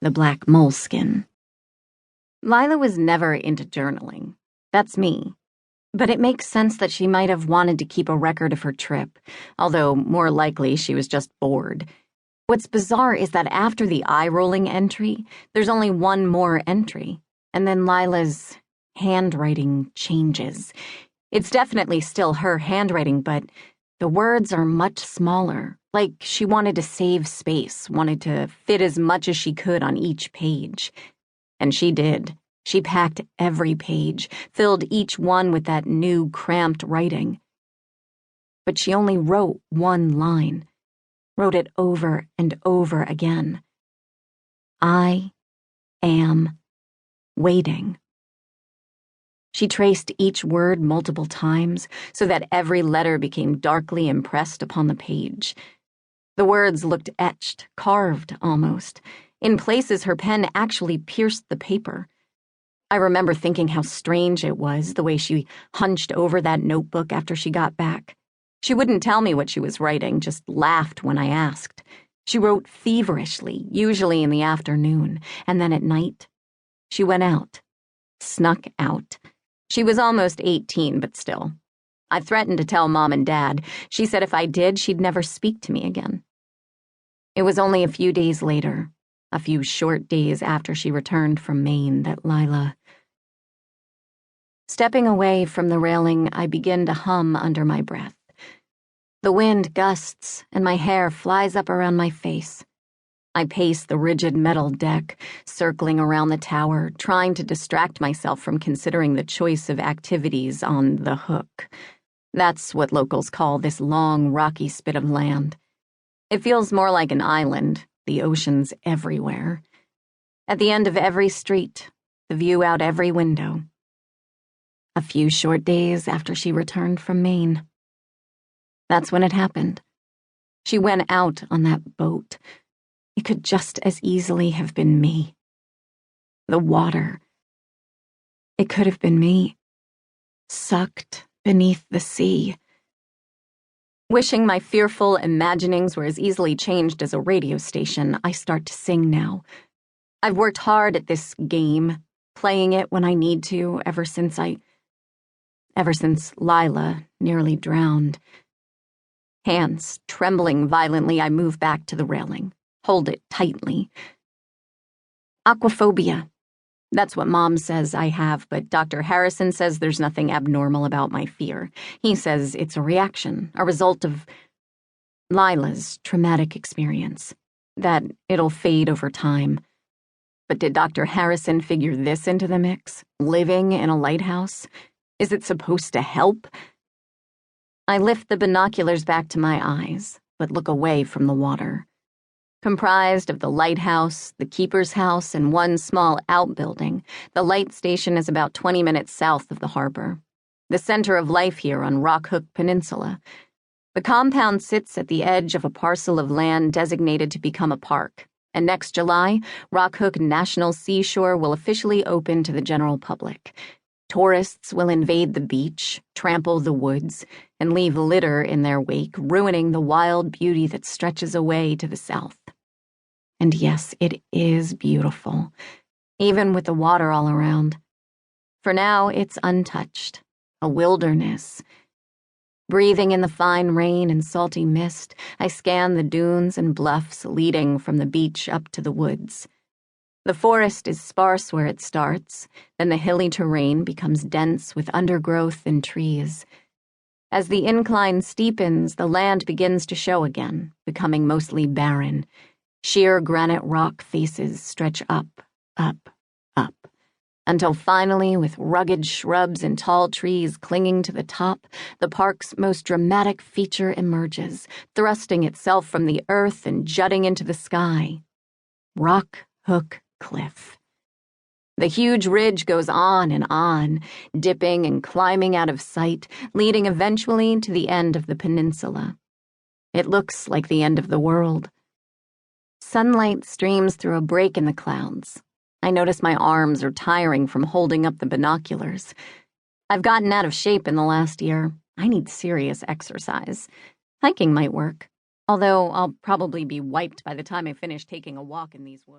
the black moleskin. Lilah was never into journaling. That's me. But it makes sense that she might have wanted to keep a record of her trip, although more likely she was just bored. What's bizarre is that after the eye-rolling entry, there's only one more entry, and then Lilah's handwriting changes. It's definitely still her handwriting, but the words are much smaller, like she wanted to save space, wanted to fit as much as she could on each page. And she did. She packed every page, filled each one with that new, cramped writing. But she only wrote one line, wrote it over and over again. I am waiting. She traced each word multiple times so that every letter became darkly impressed upon the page. The words looked etched, carved almost. In places, her pen actually pierced the paper. I remember thinking how strange it was, the way she hunched over that notebook after she got back. She wouldn't tell me what she was writing, just laughed when I asked. She wrote feverishly, usually in the afternoon, and then at night, she went out, snuck out. She was almost 18, but still. I threatened to tell Mom and Dad. She said if I did, she'd never speak to me again. It was only a few days later, a few short days after she returned from Maine, that Lilah... Stepping away from the railing, I begin to hum under my breath. The wind gusts, and my hair flies up around my face. I pace the rigid metal deck, circling around the tower, trying to distract myself from considering the choice of activities on the hook. That's what locals call this long, rocky spit of land. It feels more like an island, the ocean's everywhere. At the end of every street, the view out every window. A few short days after she returned from Maine. That's when it happened. She went out on that boat. It could just as easily have been me. The water. It could have been me, sucked beneath the sea. Wishing my fearful imaginings were as easily changed as a radio station, I start to sing now. I've worked hard at this game, playing it when I need to, ever since Lilah nearly drowned. Hands trembling violently, I move back to the railing. Hold it tightly. Aquaphobia. That's what Mom says I have, but Dr. Harrison says there's nothing abnormal about my fear. He says it's a reaction, a result of Lilah's traumatic experience, that it'll fade over time. But did Dr. Harrison figure this into the mix? Living in a lighthouse? Is it supposed to help? I lift the binoculars back to my eyes, but look away from the water. Comprised of the lighthouse, the keeper's house, and one small outbuilding, the light station is about 20 minutes south of the harbor, the center of life here on Rock Hook Peninsula. The compound sits at the edge of a parcel of land designated to become a park, and next July, Rock Hook National Seashore will officially open to the general public. Tourists will invade the beach, trample the woods, and leave litter in their wake, ruining the wild beauty that stretches away to the south. And yes, it is beautiful, even with the water all around. For now, it's untouched, a wilderness. Breathing in the fine rain and salty mist, I scan the dunes and bluffs leading from the beach up to the woods. The forest is sparse where it starts, then the hilly terrain becomes dense with undergrowth and trees. As the incline steepens, the land begins to show again, becoming mostly barren. Sheer granite rock faces stretch up, up, up, until finally, with rugged shrubs and tall trees clinging to the top, the park's most dramatic feature emerges, thrusting itself from the earth and jutting into the sky. Rock Hook Cliff. The huge ridge goes on, dipping and climbing out of sight, leading eventually to the end of the peninsula. It looks like the end of the world. Sunlight streams through a break in the clouds. I notice my arms are tiring from holding up the binoculars. I've gotten out of shape in the last year. I need serious exercise. Hiking might work, although I'll probably be wiped by the time I finish taking a walk in these woods.